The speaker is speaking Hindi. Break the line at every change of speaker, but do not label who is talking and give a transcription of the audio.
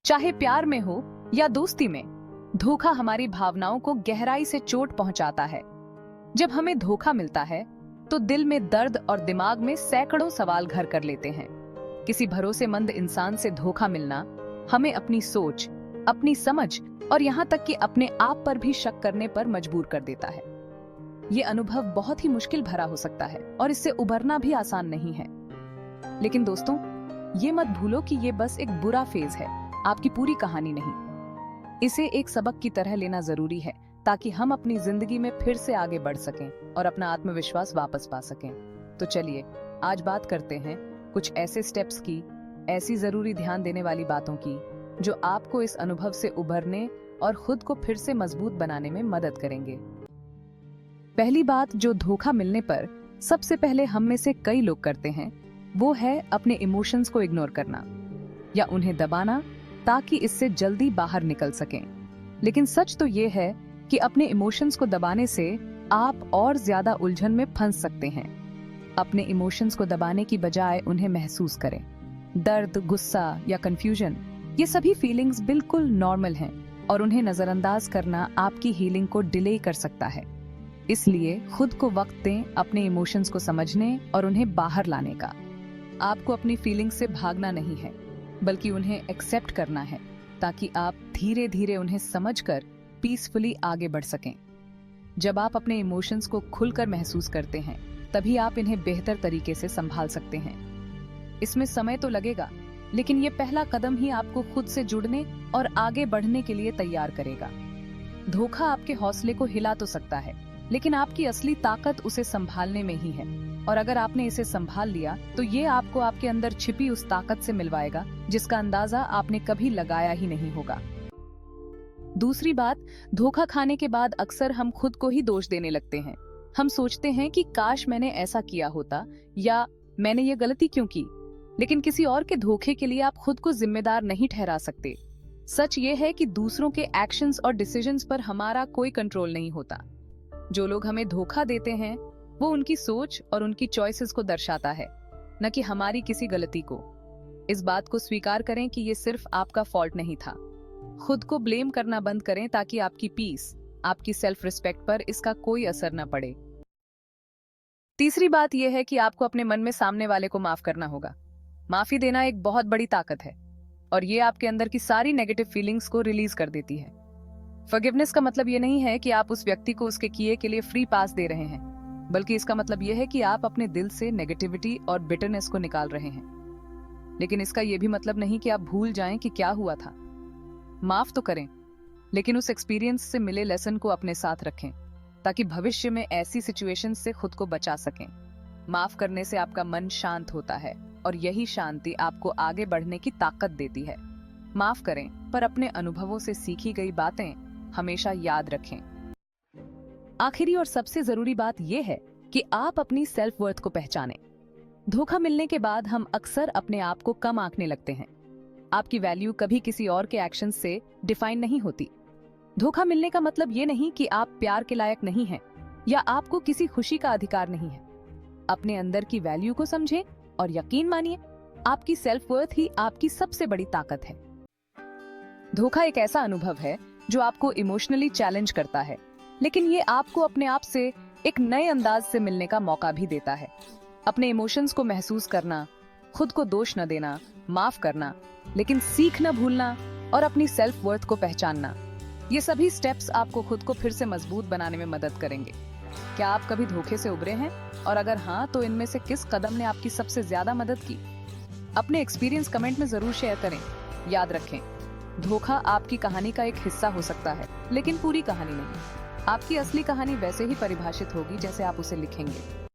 चाहे प्यार में हो या दोस्ती में, धोखा हमारी भावनाओं को गहराई से चोट पहुंचाता है। जब हमें धोखा मिलता है तो दिल में दर्द और दिमाग में सैकड़ों सवाल घर कर लेते हैं। किसी भरोसेमंद इंसान से धोखा मिलना हमें अपनी सोच, अपनी समझ और यहाँ तक कि अपने आप पर भी शक करने पर मजबूर कर देता है। ये अनुभव बहुत ही मुश्किल भरा हो सकता है और इससे उभरना भी आसान नहीं है। लेकिन दोस्तों, ये मत भूलो कि ये बस एक बुरा फेज है, आपकी पूरी कहानी नहीं। इसे एक सबक की तरह लेना जरूरी है ताकि हम अपनी जिंदगी में फिर से आगे बढ़ सकें और अपना आत्मविश्वास वापस पा सकें। तो चलिए आज बात करते हैं कुछ ऐसे स्टेप्स की, ऐसी जरूरी ध्यान देने वाली बातों की जो आपको इस अनुभव से उभरने और खुद को फिर से मजबूत बनाने में मदद करेंगे। पहली बात जो धोखा मिलने पर सबसे पहले हम में से कई लोग करते हैं, वो है अपने इमोशंस को इग्नोर करना या उन्हें दबाना ताकि इससे जल्दी बाहर निकल सकें। लेकिन सच तो ये है कि अपने इमोशंस को दबाने से आप और ज्यादा उलझन में फंस सकते हैं। अपने इमोशंस को दबाने की बजाय उन्हें महसूस करें। दर्द, गुस्सा या कंफ्यूजन, ये सभी फीलिंग्स बिल्कुल नॉर्मल हैं और उन्हें नजरअंदाज करना आपकी हीलिंग को डिले कर सकता है। इसलिए खुद को वक्त दें अपने इमोशंस को समझने और उन्हें बाहर लाने का। आपको अपनी फीलिंग्स से भागना नहीं है, बल्कि उन्हें एक्सेप्ट करना है ताकि आप धीरे धीरे उन्हें समझकर पीसफुली आगे बढ़ सकें। जब आप अपने इमोशंस को खुलकर महसूस करते हैं, तभी आप इन्हें बेहतर तरीके से संभाल सकते हैं। इसमें समय तो लगेगा, लेकिन ये पहला कदम ही आपको खुद से जुड़ने और आगे बढ़ने के लिए तैयार करेगा। धोखा आपके हौसले को हिला तो सकता है, लेकिन आपकी असली ताकत उसे संभालने में ही है। और अगर आपने इसे संभाल लिया तो ये आपको आपके अंदर छिपी उस ताकत से मिलवाएगा जिसका अंदाजा आपने कभी लगाया ही नहीं होगा। दूसरी बात, धोखा खाने के बाद अक्सर हम खुद को ही दोष देने लगते हैं। हम सोचते हैं कि काश मैंने ऐसा किया होता या मैंने ये गलती क्यों की। लेकिन किसी और के धोखे के लिए आप खुद को जिम्मेदार नहीं ठहरा सकते। सच ये है कि दूसरों के एक्शंस और डिसीजंस पर हमारा कोई कंट्रोल नहीं होता। जो लोग हमें धोखा देते हैं वो उनकी सोच और उनकी चॉइसेस को दर्शाता है, न कि हमारी किसी गलती को। इस बात को स्वीकार करें कि ये सिर्फ आपका फॉल्ट नहीं था। खुद को ब्लेम करना बंद करें ताकि आपकी पीस, आपकी सेल्फ रिस्पेक्ट पर इसका कोई असर न पड़े। तीसरी बात यह है कि आपको अपने मन में सामने वाले को माफ करना होगा। माफी देना एक बहुत बड़ी ताकत है और ये आपके अंदर की सारी नेगेटिव फीलिंग्स को रिलीज कर देती है। फॉरगिवनेस का मतलब ये नहीं है कि आप उस व्यक्ति को उसके किए के लिए फ्री पास दे रहे हैं, बल्कि इसका मतलब यह है कि आप अपने दिल से नेगेटिविटी और बिटरनेस को निकाल रहे हैं। लेकिन इसका यह भी मतलब नहीं कि आप भूल जाएं कि क्या हुआ था। माफ तो करें, लेकिन उस एक्सपीरियंस से मिले लेसन को अपने साथ रखें ताकि भविष्य में ऐसी सिचुएशन से खुद को बचा सकें। माफ करने से आपका मन शांत होता है और यही शांति आपको आगे बढ़ने की ताकत देती है। माफ करें, पर अपने अनुभवों से सीखी गई बातें हमेशा याद रखें। आखिरी और सबसे जरूरी बात यह है कि आप अपनी सेल्फ वर्थ को पहचानें। धोखा मिलने के बाद हम अक्सर अपने आप को कम आंकने लगते हैं। आपकी वैल्यू कभी किसी और के एक्शन से डिफाइन नहीं होती। धोखा मिलने का मतलब ये नहीं कि आप प्यार के लायक नहीं हैं या आपको किसी खुशी का अधिकार नहीं है। अपने अंदर की वैल्यू को समझें और यकीन मानिए, आपकी सेल्फ वर्थ ही आपकी सबसे बड़ी ताकत है। धोखा एक ऐसा अनुभव है जो आपको इमोशनली चैलेंज करता है, लेकिन ये आपको अपने आप से एक नए अंदाज से मिलने का मौका भी देता है। अपने इमोशंस को महसूस करना, खुद को दोष न देना, माफ करना, लेकिन सीख न भूलना और अपनी सेल्फ वर्थ को पहचानना, ये सभी स्टेप्स आपको खुद को फिर से मजबूत बनाने में मदद करेंगे। क्या आप कभी धोखे से उबरे हैं? और अगर हाँ, तो इनमें से किस कदम ने आपकी सबसे ज्यादा मदद की? अपने एक्सपीरियंस कमेंट में जरूर शेयर करें। याद रखें, धोखा आपकी कहानी का एक हिस्सा हो सकता है, लेकिन पूरी कहानी नहीं। आपकी असली कहानी वैसे ही परिभाषित होगी जैसे आप उसे लिखेंगे।